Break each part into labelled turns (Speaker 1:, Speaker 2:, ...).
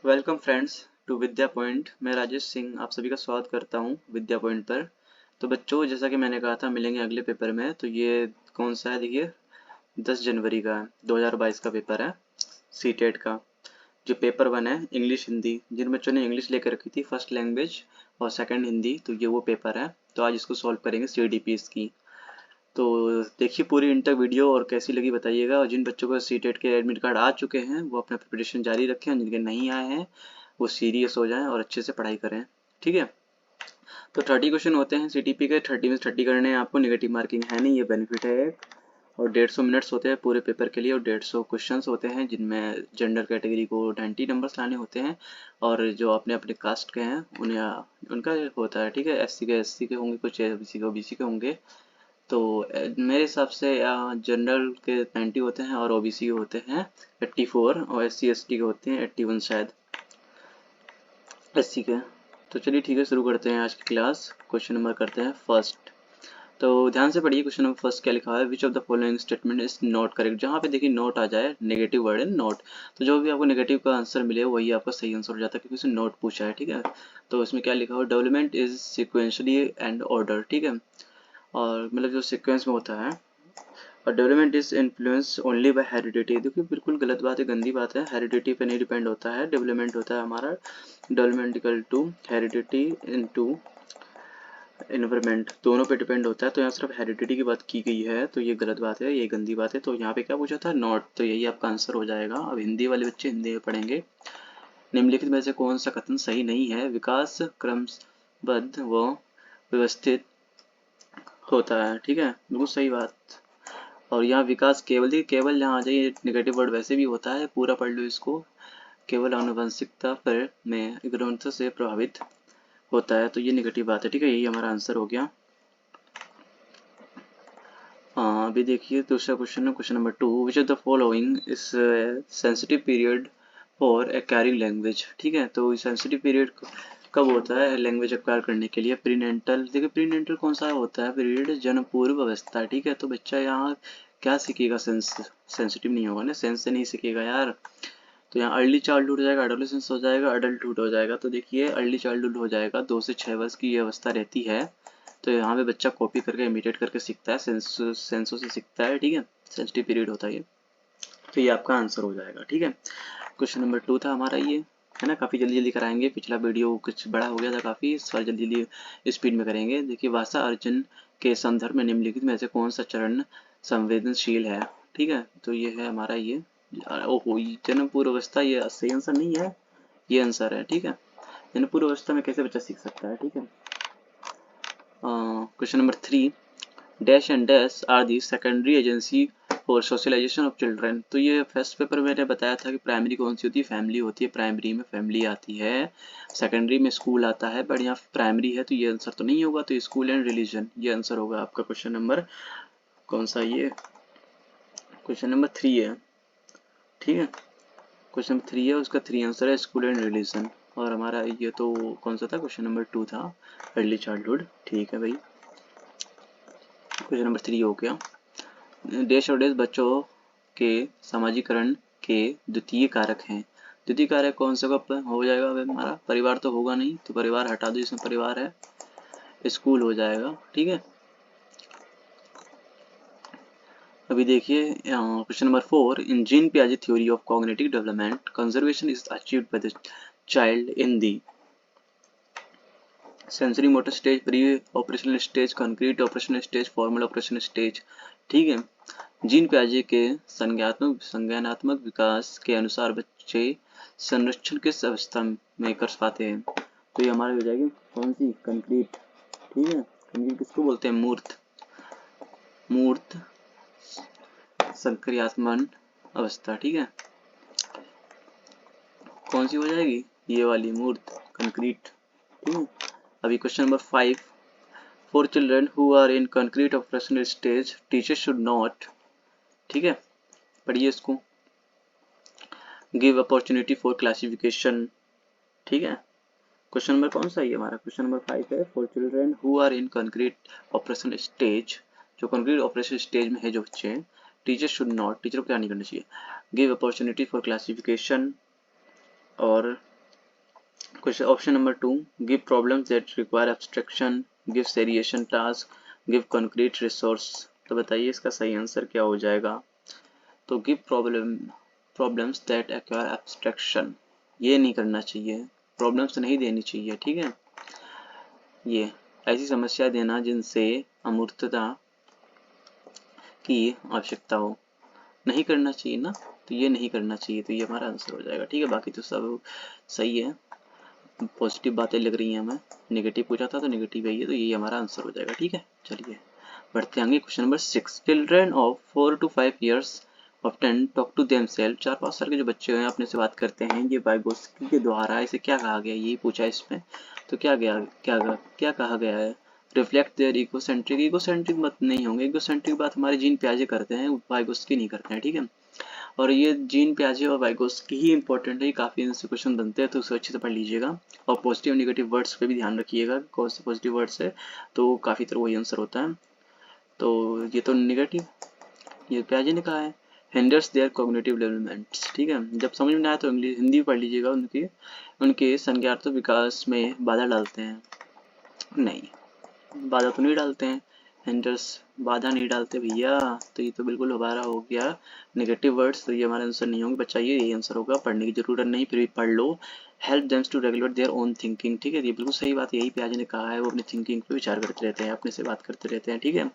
Speaker 1: Welcome friends to Vidya point. मैं राजेश सिंह आप सभी का स्वागत करता हूं विद्या पॉइंट पर। तो बच्चों, जैसा कि मैंने कहा था मिलेंगे अगले पेपर में, तो ये कौन सा है देखिए, 10 जनवरी का 2022 का पेपर है सीटेट का। जो पेपर 1 है इंग्लिश हिंदी, जिन बच्चों ने इंग्लिश लेकर रखी थी फर्स्ट लैंग्वेज और सेकंड हिंदी, तो ये वो पेपर है। तो आज इसको सॉल्व करेंगे CDP इसकी। तो देखिए पूरी इन तक वीडियो, और कैसी लगी बताइएगा। और जिन बच्चों को सीटेट के एडमिट कार्ड आ चुके हैं वो अपना प्रिपरेशन जारी रखें, और जिनके नहीं आए हैं वो सीरियस हो जाएं और अच्छे से पढ़ाई करें। ठीक है, तो 30 क्वेश्चन होते हैं CTP के। 30 में 30 करने हैं आपको, निगेटिव मार्किंग है नहीं, ये बेनिफिट है एक। और 150 मिनट्स होते हैं पूरे पेपर के लिए, और 150 क्वेश्चंस होते हैं जिनमें जनरल कैटेगरी को 90 नंबर्स लाने होते हैं, और जो अपने अपने कास्ट के हैं उन्हें उनका होता है। ठीक है, SC के होंगे, कुछ BC के OBC के होंगे। तो मेरे हिसाब से जनरल के 90 होते हैं और OBC के होते हैं 84, और SC ST के होते हैं 81 शायद, SC के। तो चलिए ठीक है, शुरू करते हैं आज की क्लास। क्वेश्चन नंबर करते हैं फर्स्ट। तो ध्यान से पढ़िए, क्वेश्चन नंबर फर्स्ट क्या लिखा हुआ है। विच of the following statement is not correct. जहाँ पे देखिए नोट आ जाए, नेगेटिव वर्ड है नोट, तो जो भी आपको नेगेटिव का आंसर मिले वही आपका सही आंसर हो जाता है, क्योंकि उसने नोट पूछा है। ठीक है, तो इसमें क्या लिखा हुआ, development is sequentially and order. ठीक है, और मतलब जो सिक्वेंस में होता है। और development is influence only by heredity. देखिए बिल्कुल गलत बात है, गंदी बात है। हेरिडिटी पे नहीं डिपेंड होता है, डेवलपमेंट होता है हमारा development equal to heredity into environment, दोनों पे डिपेंड होता है। तो यहाँ सिर्फ हेरिडिटी की बात की गई है, तो ये गलत बात है, ये गंदी बात है। तो यहाँ पे क्या पूछा था, नॉट, तो यही आपका आंसर हो जाएगा। अब हिंदी वाले बच्चे हिंदी में पढ़ेंगे। निम्नलिखित में से कौन सा कथन सही नहीं है। विकास क्रमबद्ध व व्यवस्थित होता है। ठीक है, बिल्कुल सही बात। और यहाँ विकास केवल, देखिए केवल यहाँ आ जाइए, नेगेटिव वर्ड वैसे भी होता है, पूरा पढ़ लो इसको। केवल आनुवंशिकता पर में ग्रंथ से प्रभावित होता है, तो ये नेगेटिव बात है। ठीक है, यही हमारा आंसर हो गया। हाँ, अभी देखिए दूसरा क्वेश्चन है, question number 2। Which of the following is sensitive period for acquiring language. ठीक है, तो सेंसिटिव पीरियड कब होता है लैंग्वेज एक्वायर करने के लिए। प्रीनेंटल, देखिए प्रीनेंटल कौन सा होता है, पीरियड जन्म पूर्व अवस्था। ठीक है, तो बच्चा यहाँ क्या सीखेगा, सेंसिटिव नहीं होगा ना, सेंस से नहीं सीखेगा यार। तो यहाँ अर्ली चाइल्डहुड हो जाएगा, एडोलेसेंस हो जाएगा, अडल्टहुड हो जाएगा। तो देखिए अर्ली चाइल्डहुड हो जाएगा, 2 से 6 वर्ष की ये अवस्था रहती है। तो यहाँ पे बच्चा कॉपी करके इमिटेट करके सीखता है, सेंसो से सीखता है। ठीक है, सेंसिटिव पीरियड होता है ये। तो ये आपका आंसर हो जाएगा। ठीक है, क्वेश्चन नंबर 2 था हमारा ये, है ना। काफ़ी जल्दी जल्दी कराएंगे, पिछला वीडियो कुछ बड़ा हो गया था काफ़ी, इस बार जल्दी जल्दी स्पीड में करेंगे। देखिए भाषा अर्जन के संदर्भ में निम्नलिखित में से कौन सा चरण संवेदनशील है। ठीक है, तो ये है हमारा ये, ओहो जन्म पूर्व अवस्था, ये सही आंसर नहीं है, ये आंसर है। ठीक है, जन्म पूर्व अवस्था में कैसे बच्चा सीख सकता है। ठीक है, question number 3। Dash and dash are the secondary agency for socialization of children. तो ये फर्स्ट पेपर में मैंने बताया था कि प्राइमरी कौन सी होती है, फैमिली होती है। प्राइमरी में फैमिली आती है, सेकेंडरी में स्कूल आता है, बट यहाँ प्राइमरी है तो ये आंसर तो नहीं होगा। तो स्कूल एंड रिलीजन, ये आंसर होगा आपका। क्वेश्चन नंबर कौन सा, ये क्वेश्चन नंबर 3 है। ठीक है, क्वेश्चन नंबर 3 है, उसका 3 आंसर है स्कूल एंड रिलीजन। और हमारा ये तो कौन सा था, क्वेश्चन नंबर 2 था, अर्ली चाइल्डहुड। ठीक है भाई, क्वेश्चन नंबर 3 हो गया। देश और देश बच्चों के सामाजिकरण के द्वितीय कारक हैं। द्वितीय कारक कौन सा कब हो जाएगा हमारा, परिवार तो होगा नहीं, तो परिवार हटा दो, इसमें परिवार है, स्कूल हो जाएगा। ठीक है, अभी देखिए क्वेश्चन नंबर 4। इन जीन पियाजे theory of cognitive development conservation is achieved by the child in the sensory motor stage, pre operational stage, concrete operational stage, formal operational stage. ठीक है, जीन पियाजे के संज्ञानात्मक विकास के अनुसार बच्चे संरक्षण किस अवस्था में कर पाते हैं। तो ये हमारी हो जाएगी कौन सी, कंक्रीट। ठीक है, कंक्रीट किसको बोलते हैं, मूर्त, मूर्त संक्रियात्मक अवस्था। ठीक है, कौन सी हो जाएगी, ये वाली मूर्त, कंक्रीट। ठीक है, अभी question number 5। For children who are in concrete operational stage teacher should not. ठीक है, पढ़िए इसको। Give opportunity for classification. ठीक है, क्वेश्चन नंबर कौन सा है हमारा, क्वेश्चन नंबर 5 है। For children who are in concrete operational stage, जो कंक्रीट ऑपरेशन स्टेज में है जो बच्चे, टीचर शुड नॉट, टीचर को क्या नहीं करना चाहिए, गिव अपॉर्चुनिटी फॉर क्लासिफिकेशन और question option number 2, give problems that require abstraction, give seriation task, give concrete resource. तो बताइए इसका सही आंसर क्या हो जाएगा। तो give problems that require abstraction, ये नहीं करना चाहिए, प्रॉब्लम्स नहीं देनी चाहिए, ठीक है। ये ऐसी समस्या देना जिनसे अमूर्तता की आवश्यकता हो, नहीं करना चाहिए ना, तो ये नहीं करना चाहिए, तो ये हमारा आंसर हो जाएगा, ठीक है। बाकी तो सब सही है, पॉजिटिव बातें लग रही हैं हमें, नेगेटिव पूछा था तो नेगेटिव है ये, तो यही हमारा आंसर हो जाएगा, ठीक है। चलिए बढ़ते आगे, question number 6, children of 4 to 5 years often talk to themselves, 4-5 साल के जो बच्चे हैं अपने से बात करते हैं, ये वाइगोत्स्की के द्वारा इसे क्या कहा गया, यही पूछा है इसमें। तो क्या कहा गया है, रिफ्लेक्ट देयर इकोसेंट्रिक, इकोसेंट्रिक मत नहीं होंगे, इकोसेंट्रिक बात हमारे जीन पियाजे करते हैं, वाइगोत्स्की नहीं करते हैं, ठीक है। और ये जीन पियाजे और वाइगोत्स्की ही इंपॉर्टेंट है, काफ़ी इनसे क्वेश्चन बनते हैं, तो उसे अच्छे से पढ़ लीजिएगा। और पॉजिटिव नेगेटिव वर्ड्स पे भी ध्यान रखिएगा, कौन से पॉजिटिव वर्ड्स है तो काफ़ी तरह वही आंसर होता है। तो ये तो नेगेटिव, ये पियाजे ने कहा है, हिंडर्स देयर कॉग्निटिव डेवलपमेंट्स, ठीक है। जब समझ में ना आए तो इंग्लिश हिंदी पढ़ लीजिएगा, उनके संज्ञानात्मक विकास में बाधा डालते हैं, नहीं बाधा तो नहीं डालते हैं, हिंडर्स बाधा नहीं डालते भैया, तो ये तो बिल्कुल हमारा हो गया नेगेटिव वर्ड्स, तो ये हमारा आंसर नहीं होंगे बच्चा, ये यही आंसर होगा, पढ़ने की जरूरत नहीं, फिर भी पढ़ लो। Help them to regulate their own thinking, ठीक है, ये बिल्कुल सही बात है, यही पियाजे ने कहा है, वो अपनी थिंकिंग पे विचार करते रहते हैं, अपने से बात करते रहते हैं, ठीक है।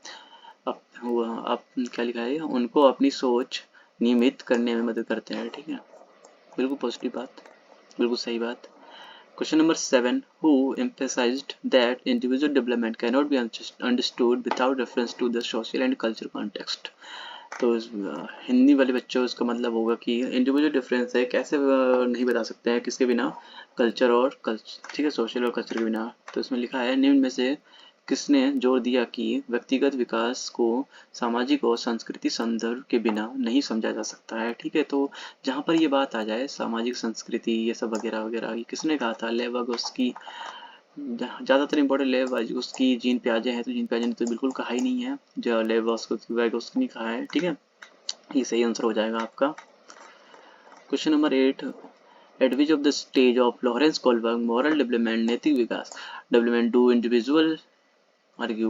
Speaker 1: अब क्या लिखा है, उनको अपनी सोच नियमित करने में मदद करते हैं, ठीक है, बिल्कुल पॉजिटिव बात, बिल्कुल सही बात। Question number 7, who emphasized that individual development cannot be understood without reference to the social and cultural context। तो हिंदी वाले बच्चों इसका मतलब होगा कि इंडिविजुअल डिफरेंस है, कैसे नहीं बता सकते हैं किसके बिना, कल्चर और ठीक है, सोशल और कल्चर के बिना। तो इसमें लिखा है, निम्न में से किसने जोर दिया कि व्यक्तिगत विकास को सामाजिक और सांस्कृतिक संदर्भ के बिना नहीं समझा जा सकता है, ठीक है। तो जहाँ पर ये बात आ जाए सामाजिक संस्कृति ये सब वगैरह वगैरह, ये किसने कहा था, लेवागोस्की, ज़्यादातर इंपॉर्टेंट लेवागोस्की, जीन पियाजे हैं, तो जीन पियाजे ने तो बिल्कुल कहा ही नहीं है, जो लेवागोस्की ने कहा है, ठीक है, ये सही आंसर हो जाएगा आपका। Question number 8, at which of the stage of Lawrence Kohlberg moral development, नैतिक विकास development, do argue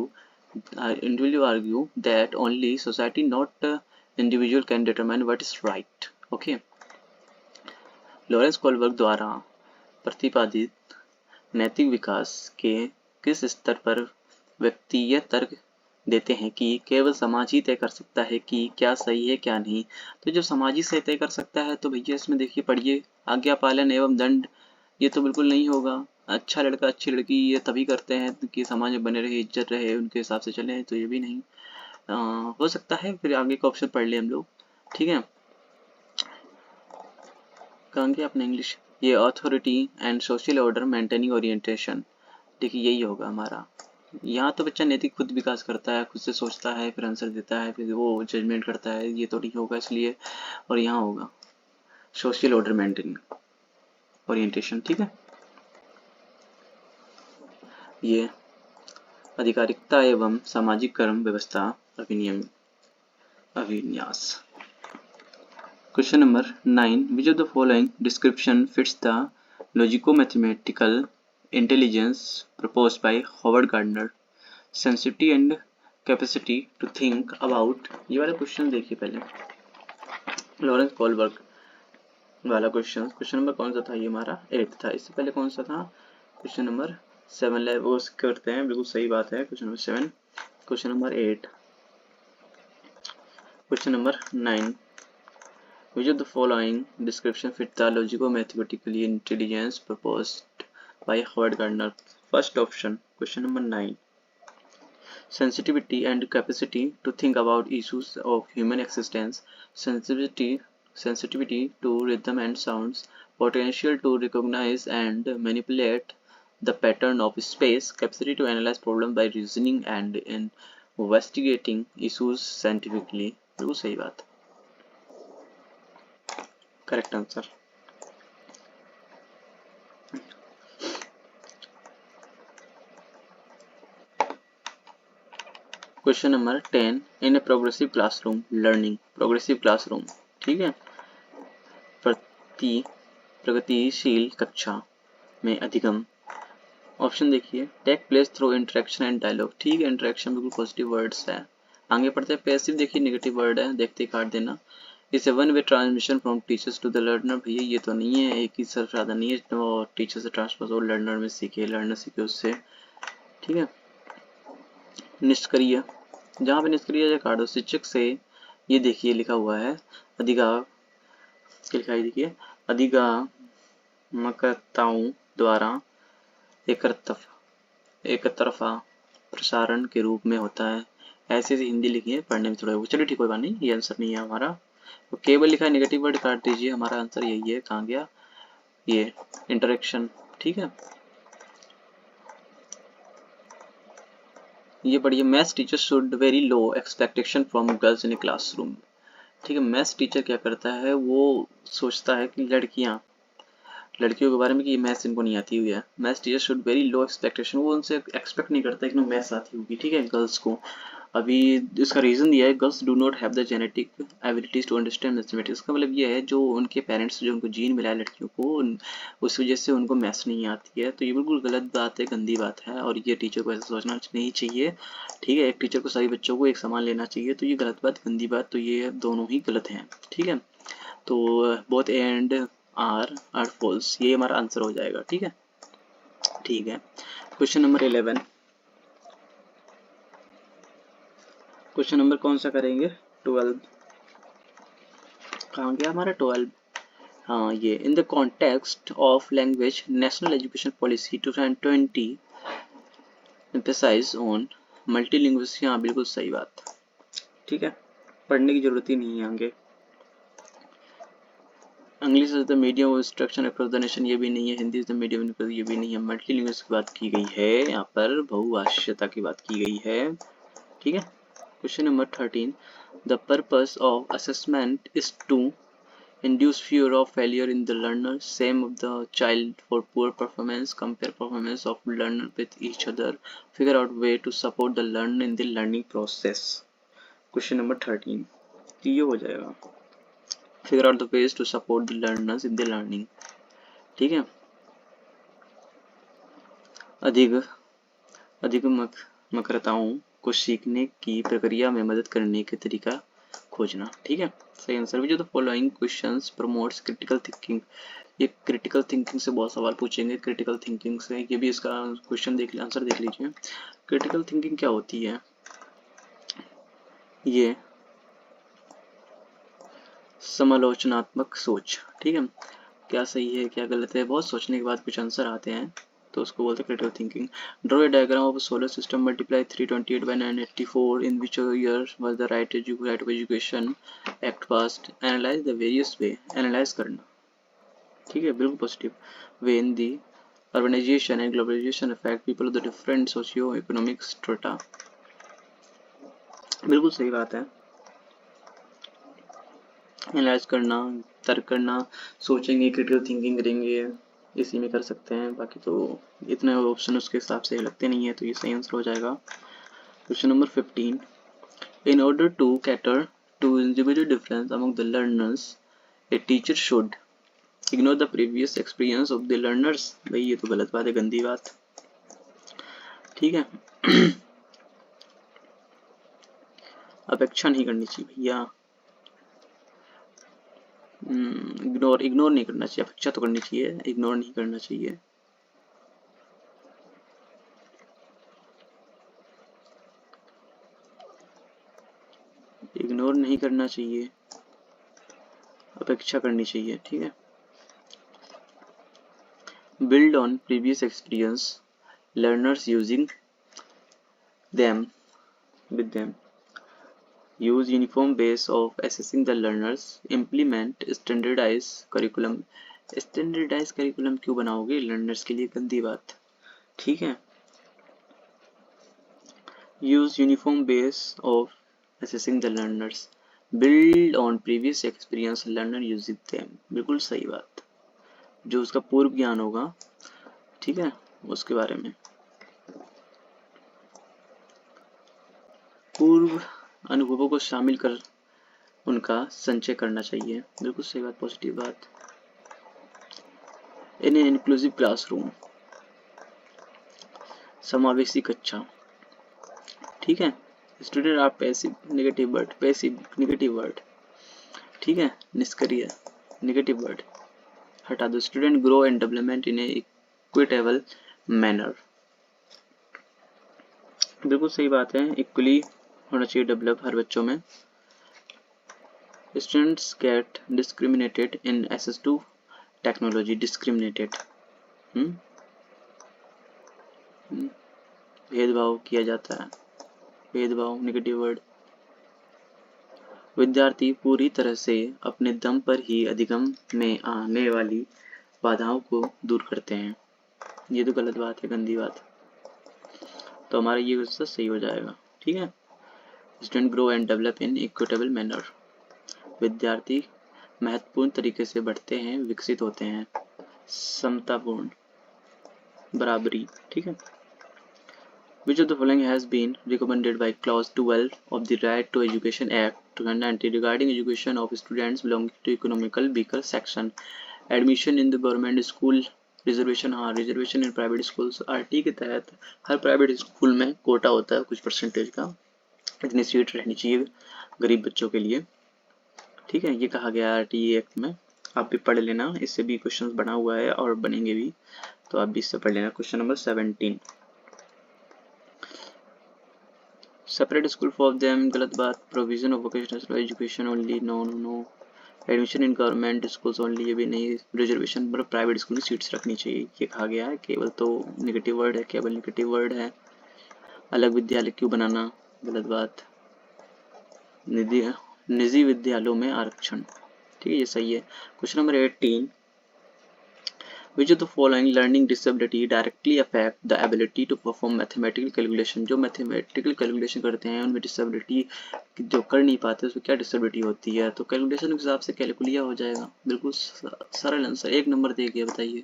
Speaker 1: individual argue that only society not individual can determine what is right, okay। Lawrence Kohlberg द्वारा प्रतिपादित नैतिक विकास के किस स्तर पर व्यक्ति यह तर्क देते हैं कि केवल समाज ही तय कर सकता है कि क्या सही है क्या नहीं। तो जब समाज ही सही तय कर सकता है तो भैया इसमें देखिए पढ़िए, आज्ञा पालन एवं दंड, ये तो बिल्कुल नहीं होगा। अच्छा लड़का अच्छी लड़की ये तभी करते हैं कि समाज में बने रहे, इज्जत रहे, उनके हिसाब से चले, तो ये भी नहीं हो सकता है। फिर आगे का ऑप्शन पढ़ ले हम लोग, ठीक है। कहेंगे अपने इंग्लिश, ये authority and social order maintaining orientation, देखिए यही होगा हमारा। यहाँ तो बच्चा नैतिक खुद विकास करता है, खुद से सोचता है, फिर आंसर देता है, फिर वो जजमेंट करता है, ये तो नहीं होगा इसलिए, और यहाँ होगा सोशल ऑर्डर मेंटेनिंग ओरिएंटेशन, ठीक है। ये आधिकारिकता एवं सामाजिक कर्म व्यवस्था अभिन्यास। Question number 9, which of the following description fits the logico mathematical intelligence proposed by Howard Gardner, sensitivity and capacity to think about. ये वाला क्वेश्चन देखिए पहले, लॉरेंस कोलबर्ग वाला क्वेश्चन नंबर कौन सा था, ये हमारा 8 था। इससे पहले कौन सा था, क्वेश्चन नंबर 7 वो करते हैं, बिल्कुल सही बात है, question number 7। Question number 8, question number 9, which of the following description fit the logico-mathematical intelligence proposed by Howard Gardner? First option, question number 9, sensitivity and capacity to think about issues of human existence, sensitivity to rhythm and sounds, potential to recognize and manipulate the pattern of space, capacity to analyze problems by reasoning and investigating issues scientifically। बिल्कुल सही बात, correct answer. Question number 10, in a progressive classroom learning, progressive classroom, ठीक है, प्रगतिशील कक्षा, में अधिगम। Option देखिए, take place through interaction and dialogue. ठीक है, इंटरेक्शन बिल्कुल पॉजिटिव वर्ड्स है। आगे पढ़ते हैं, पैसिव देखिए नेगेटिव वर्ड है, देखते काट देना। इसे one way transmission from teachers to the learner. भैया ये तो नहीं है, एक ही सिर्फ साधन नहीं है तो टीचर से ट्रांसफर हो, लर्नर में सीखे, लर्नर सीखे उससे। ठीक है, निष्क्रिय, जहाँ पे निष्क्रिय काट दो। शिक्षक से, ये देखिए लिखा हुआ है अधिगा, क्या लिखा है देखिए, अधिगमकर्ताओं द्वारा एक तरफा प्रसारण के रूप में होता है। ऐसे हिंदी लिखी है, पढ़ने में थोड़ा, चलिए ठीक, कोई बात नहीं, ये आंसर नहीं है हमारा। तो केवल लिखा है, नेगेटिव वर्ड काट दीजिए, हमारा आंसर यही है। कहाँ गया ये, इंटरेक्शन। ठीक है, ये बढ़िया। Maths teacher should very low expectation from girls in classroom. ठीक है, मैथ्स टीचर क्या करता है, वो सोचता है कि लड़कियों के बारे में कि मैथ्स इनको नहीं आती हुई है। Maths teacher should very low expectation, वो उनसे एक्सपेक्ट नहीं करता कि मैथ्स आती होगी। ठीक है, गर्ल्स को। अभी इसका रीजन दिया है, girls do not have the genetic abilities to understand mathematics. का मतलब ये है, जो उनके पेरेंट्स, जो उनको जीन मिला है लड़कियों को, उस वजह से उनको मैथ्स नहीं आती है। तो ये बिल्कुल गलत बात है, गंदी बात है, और ये टीचर को ऐसा सोचना नहीं चाहिए। ठीक है, एक टीचर को सभी बच्चों को एक समान लेना चाहिए। तो ये गलत बात, गंदी बात, तो ये दोनों ही गलत हैं। ठीक है, तो बोथ एंड आर फॉल्स, ये हमारा आंसर हो जाएगा। ठीक है, ठीक है। क्वेश्चन नंबर 11, क्वेश्चन नंबर कौन सा करेंगे, 12। कहाँ गया हमारा 12? हाँ, ये in the context of language national education policy 2020 emphasize on multilinguistic. हाँ, बिल्कुल सही बात। ठीक है, पढ़ने की जरूरत ही नहीं है आगे। English is the medium of instruction across the nation, ये भी नहीं है। हिंदी इज द मीडियम, ये भी नहीं है। मल्टीलिंग्विस्टिक की बात की गई है यहाँ पर, बहुभाषीयता की बात की गई है। ठीक है, question number 13, the purpose of assessment is to induce fear of failure in the learner, same of the child for poor performance, compare performance of learner with each other, figure out way to support the learner in the learning process। Question number 13 ये हो जाएगा, figure out the ways to support the learners in the learning। ठीक है, अधिक अधिगमकर्ताओं को सीखने की प्रक्रिया में मदद करने के तरीका खोजना। ठीक है, सही answer. Which of the following questions promotes critical thinking. ये क्रिटिकल थिंकिंग से बहुत सवाल पूछेंगे, क्रिटिकल थिंकिंग से। ये भी इसका क्वेश्चन आंसर देख लीजिए। क्रिटिकल थिंकिंग क्या होती है, ये समालोचनात्मक सोच। ठीक है, क्या सही है क्या गलत है, बहुत सोचने के बाद कुछ आंसर आते हैं, तो उसको बोलते हैं critical thinking. Draw a diagram of solar system multiply 328 by 984 in which year was the right of education act passed. Analyse the various way, analyse करना। ठीक है, बिल्कुल positive. Way in the urbanization and globalization affect people of the different socio-economic strata। बिल्कुल सही बात है। Analyse करना, तर्क करना, सोचेंगे, क्रिटिकल थिंकिंग करेंगे, इसी में कर सकते हैं। बाकी तो इतने ऑप्शन उसके हिसाब से लगते नहीं है, तो ये सही आंसर हो जाएगा। Question number 15, in order to cater to individual difference among the learners a teacher should ignore the previous experience of the learners. भाई ये तो गलत बात है, गंदी बात। ठीक है, अपेक्षा नहीं करनी चाहिए भैया। इग्नोर नहीं करना चाहिए, अपेक्षा तो करनी चाहिए, इग्नोर नहीं करना चाहिए। इग्नोर नहीं करना चाहिए, अपेक्षा करनी चाहिए। ठीक है, build on previous experience, learners using them with them, use uniform ways of assessing the learners, implement standardized curriculum। standardized curriculum क्यों बनाओगे लर्नर्स के लिए, गंदी बात। ठीक है, use uniform ways of assessing the learners, build on previous experience, learner using them। बिल्कुल सही बात, जो उसका पूर्व ज्ञान होगा, ठीक है, उसके बारे में, पूर्व अनुभवों को शामिल कर उनका संचय करना चाहिए। बिल्कुल सही बात, पॉजिटिव बात। इन एन इंक्लूसिव क्लासरूम, समावेशी कक्षा, ठीक है। Student are passive, negative word, passive negative word, ठीक है। निष्क्रिय नेगेटिव वर्ड हटा दो। Student grow and development in a equitable manner, बिल्कुल सही बात है, इक्वली होना चाहिए डेवलप हर बच्चों में। Students get discriminated in access to technology, discriminated भेदभाव किया जाता है, भेदभाव नेगेटिव वर्ड। विद्यार्थी पूरी तरह से अपने दम पर ही अधिगम में आने वाली बाधाओं को दूर करते हैं, ये तो गलत बात है, गंदी बात, तो हमारा ये क्वेश्चन सही हो जाएगा, ठीक है। Student grow and develop in equitable manner, विद्यार्थी महत्वपूर्ण तरीके से बढ़ते हैं, विकसित होते हैं, समतापूर्ण, बराबरी, ठीक है। Which of the following has been recommended by Clause 12 of the Right to Education Act 2019 regarding education of students belonging to economical weaker section? Admission in the government school, reservation, हाँ reservation in private schools, RT के तहत हर private school में कोटा होता है कुछ percentage का, इतनी seat रहनी चाहिए गरीब बच्चों के लिए, ठीक है। ये कहा गया है आरटी एक्ट में, आप भी पढ़ लेना, इससे भी क्वेश्चन बना हुआ है और बनेंगे भी, तो आप भी इससे पढ़ लेना। Question number 17, separate school for them, गलत बात। Provision of vocational education only, no no no. Admission in government schools only, ये भी नहीं। रिजर्वेशन मतलब प्राइवेट स्कूल में सीट्स रखनी चाहिए, ये कहा गया है, केवल तो नेगेटिव वर्ड है, केवल नेगेटिव वर्ड है। अलग विद्यालय क्यों बनाना, गलत बात। निजी विद्यालयों में आरक्षण, ठीक है, ये सही है। Question number 18, Which of the following learning disability directly affect the ability to perform mathematical calculation? जो mathematical calculation करते हैं उनमें disability जो कर नहीं पाते उसमें क्या disability होती है, तो calculation के हिसाब से कैलकुलिया हो जाएगा, बिल्कुल सरल आंसर, 1 नंबर दे गया, बताइए,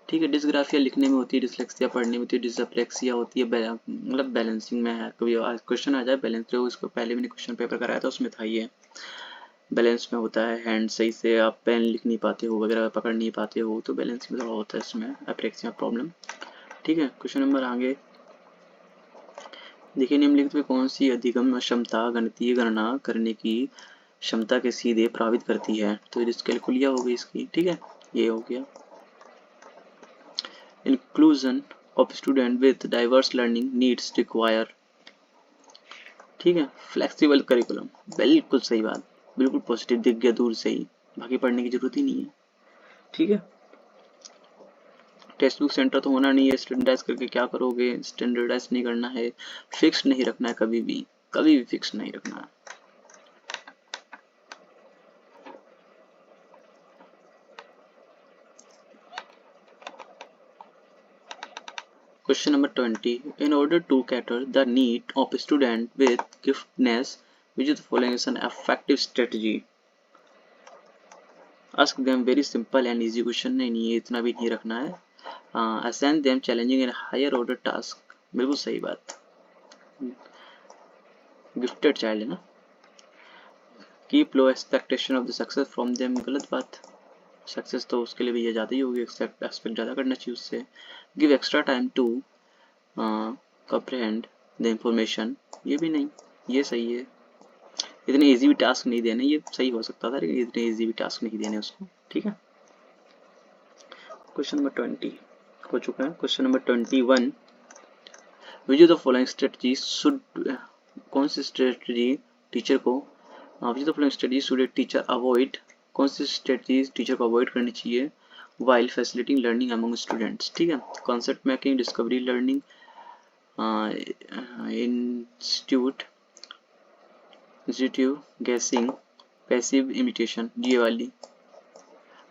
Speaker 1: ठीक है। डिस्ग्राफिया लिखने में होती है, डिसलेक्सिया पढ़ने में होती है, डिसप्लेक्सिया होती है, मतलब बैलेंसिंग में है, कभी क्वेश्चन आ जाए बैलेंस, जो इसको पहले मैंने क्वेश्चन पेपर कराया था उसमें था ये, बैलेंस में होता है, हैंड सही से आप पेन लिख नहीं पाते हो वगैरह, पकड़ नहीं पाते हो, तो बैलेंस में थोड़ा होता है इसमें एप्रेक्सिया प्रॉब्लम, ठीक है। क्वेश्चन नंबर आगे देखिए, निम्नलिखित में कौन सी अधिगम क्षमता गणितीय गणना करने की क्षमता के सीधे प्रभावित करती है, तो डिस्कैलकुलिया हो गई इसकी, ठीक है, ये हो गया। Inclusion of student with diverse learning needs require, ठीक है, फ्लेक्सिबल करिकुलम, बिल्कुल सही बात, बिल्कुल पॉजिटिव दिख गया दूर से ही, बाकी पढ़ने की जरूरत ही नहीं है, ठीक है। टेक्स्ट बुक सेंटर तो होना नहीं है, स्टैंडर्डाइज करके क्या करोगे, स्टैंडर्डाइज नहीं करना है, फिक्स नहीं रखना है, कभी भी फिक्स नहीं रखना है। Question number 20. In order to cater the need of a student with giftedness, which of the following is an effective strategy? Ask them very simple and easy question, नहीं है, इतना भी नहीं रखना है। Assign them challenging and higher order task, बिल्कुल सही बात, गिफ्टेड चाइल्ड है ना। Keep low expectation of the success from them, गलत बात, सक्सेस तो उसके लिए भी ज़्यादा ही होगी, एक्सपेक्ट ज़्यादा करना चाहिए उससे। Give extra time to comprehend the information, ये भी नहीं, ये सही है। इतने इजी भी टास्क नहीं देने, ये सही हो सकता था लेकिन इतने इजी भी टास्क नहीं देने उसको, ठीक है। क्वेश्चन नंबर 20 हो चुका है। Question number 21, which of the following strategy should, कौन सी स्ट्रेटजी टीचर को, विच of the following strategy should a teacher avoid, कौन सी स्ट्रेटजी टीचर को अवॉइड करनी चाहिए while facilitating learning among students, ठीक है। Concept making, discovery learning, institute guessing, passive imitation, ये वाली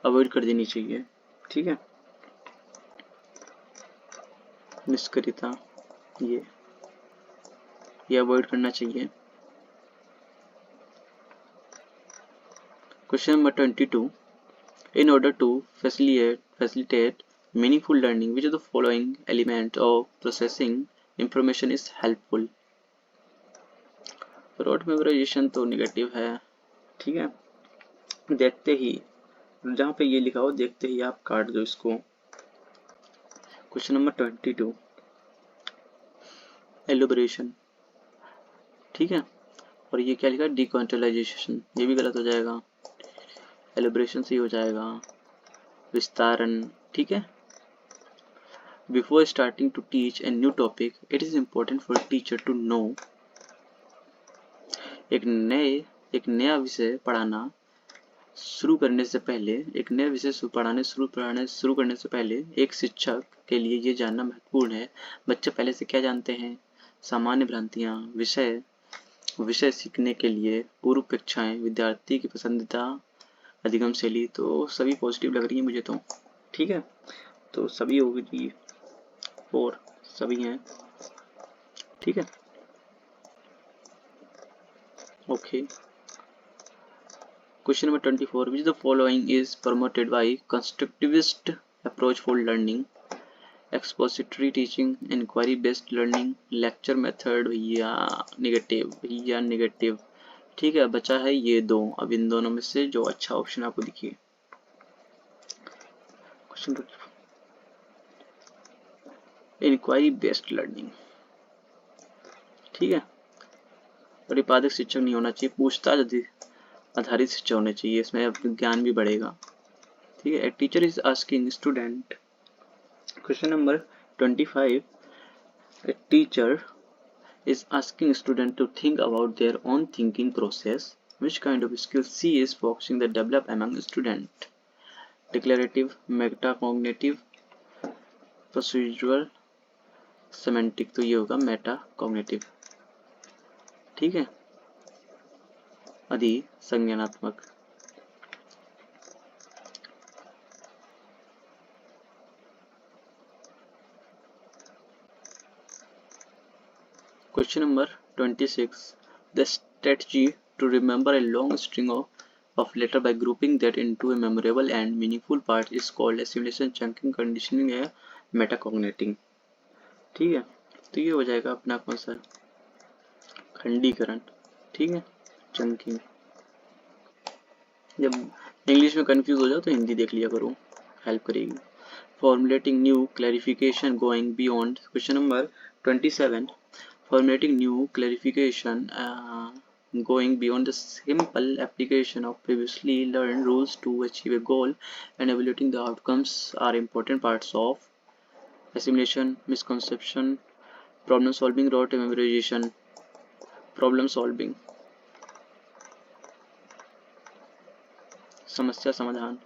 Speaker 1: अवॉइड कर देनी चाहिए, ठीक है। निष्क्रियता, ये अवॉइड करना चाहिए। Question number 22, in order to facilitate meaningful learning, which of the following element of processing information is helpful? Rote memorization तो नेगेटिव है, ठीक है। देखते ही जहाँ पे ये लिखा हो देखते ही आप काट दो इसको। क्वेश्चन नंबर 22, एलिबरेशन, ठीक है। और ये क्या लिखा, डिकॉन्टिलाइजेशन, ये भी गलत हो जाएगा, एलिबरेशन से ही हो जाएगा, विस्तारण, ठीक है। Before starting to teach a new topic, it is important for a teacher to know एक नया विषय पढ़ाना शुरू करने से पहले, एक नया विषय पढ़ाने शुरू करने से पहले एक शिक्षक के लिए ये जानना महत्वपूर्ण है बच्चे पहले से क्या जानते हैं, सामान्य भ्रांतियाँ, विषय सीखने के लिए पूर्व अपेक्षाएं, विद्यार्थी की पसंदीदा अधिगम शैली। तो सभी पॉजिटिव लग रही है मुझे तो, ठीक है। तो सभी होगी 4, सभी हैं, ठीक है, okay. Question number 24, which the following is promoted by constructivist approach for learning, expository teaching, inquiry based learning, lecture method, भैया नेगेटिव, ठीक है। बचा है ये दो, अब इन दोनों में से जो अच्छा ऑप्शन आपको दिखिए। क्वेश्चन इंक्वायरी बेस्ड लर्निंग, ठीक है। परिपादक शिक्षक नहीं होना चाहिए, पूछताछ आधारित शिक्षा होनी चाहिए, इसमें ज्ञान भी बढ़ेगा, ठीक है। A teacher is asking student, question number 25, a teacher is asking students to think about their own thinking process. Which kind of skills she is focusing to develop among students? Declarative, metacognitive, procedural, semantic। तो ये होगा metacognitive, ठीक है, अधिसंज्ञानात्मक। Question number 26. The strategy to remember a long string of letter by grouping that into a memorable and meaningful part is called assimilation, chunking, conditioning या metacogniting, ठीक है। तो ये हो जाएगा अपना कौन सा, खंडीकरण, ठीक है, चंकिंग। जब इंग्लिश में कंफ्यूज हो जाओ तो हिंदी देख लिया करो, हेल्प करेगी। Formulating new clarification going beyond, question number 27, formulating new clarification going beyond the simple application of previously learned rules to achieve a goal and evaluating the outcomes are important parts of assimilation, misconception, problem solving, rote memorization, problem solving, समस्या समाधान।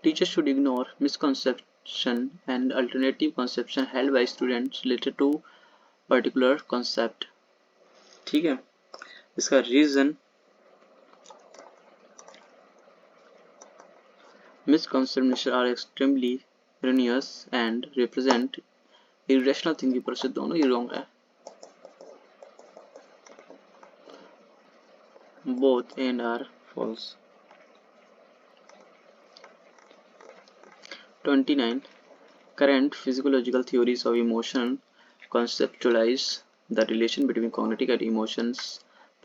Speaker 1: Teachers should ignore misconception and alternative conception held by students related to particular concept, ठीक है। इसका reason, misconceptions are extremely erroneous and represent irrational thinking process, दोनों ही wrong है, both and are false। 29, current physiological theories of emotion conceptualize the relation between cognitive and emotions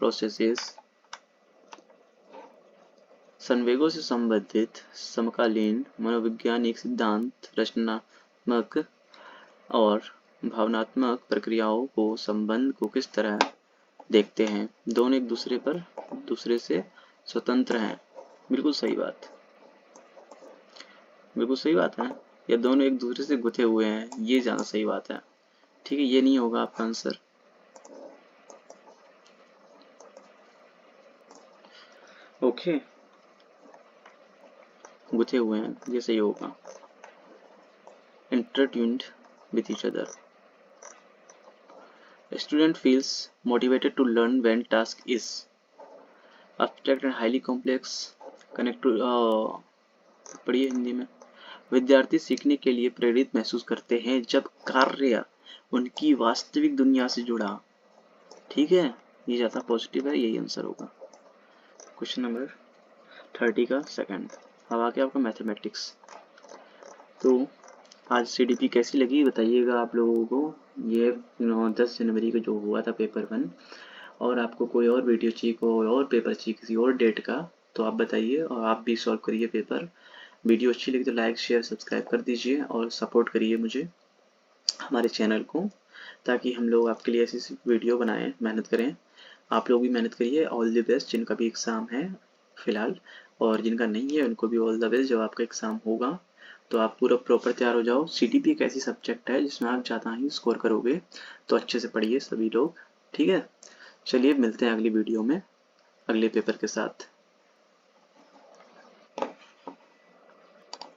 Speaker 1: processes। संवेगों से संबंधित समकालीन मनोवैज्ञानिक सिद्धांत रचनात्मक और भावनात्मक प्रक्रियाओं को संबंध को किस तरह देखते हैं, दोनों एक दूसरे से स्वतंत्र हैं। बिल्कुल सही बात, बिल्कुल सही बात है, या दोनों एक दूसरे से गुथे हुए हैं, ये ज्यादा सही बात है, ठीक है। ये नहीं होगा आपका आंसर, ओके, गुथे हुए हैं, ये सही होगा। Intertwined with each other. A student feels motivated to learn when task is abstract and highly complex. Connect to पढ़िए हिंदी में। विद्यार्थी सीखने के लिए प्रेरित महसूस करते हैं जब कार्य उनकी वास्तविक दुनिया से जुड़ा, ठीक है, ये ज्यादा पॉजिटिव है, यही आंसर होगा। क्वेश्चन नंबर 30 का सेकंड। अब आगे आपका मैथमेटिक्स। तो आज CDP कैसी लगी बताइएगा आप लोगों को। ये 10 जनवरी को जो हुआ था पेपर 1, और आपको कोई और वीडियो चाहिए, कोई और पेपर चाहिए किसी और डेट का, तो आप बताइए और आप भी सॉल्व करिए पेपर। वीडियो अच्छी लगी तो लाइक शेयर सब्सक्राइब कर दीजिए और सपोर्ट करिए मुझे, हमारे चैनल को, ताकि हम लोग आपके लिए ऐसी वीडियो बनाएं, मेहनत करें। आप लोग भी मेहनत करिए। ऑल द बेस्ट जिनका भी एग्ज़ाम है फ़िलहाल, और जिनका नहीं है उनको भी ऑल द बेस्ट। जब आपका एग्ज़ाम होगा तो आप पूरा प्रॉपर तैयार हो जाओ। सीटीपी एक ऐसी सब्जेक्ट है जिसमें आप ज़्यादा ही स्कोर करोगे, तो अच्छे से पढ़िए सभी लोग, ठीक है। चलिए मिलते हैं अगली वीडियो में अगले पेपर के साथ।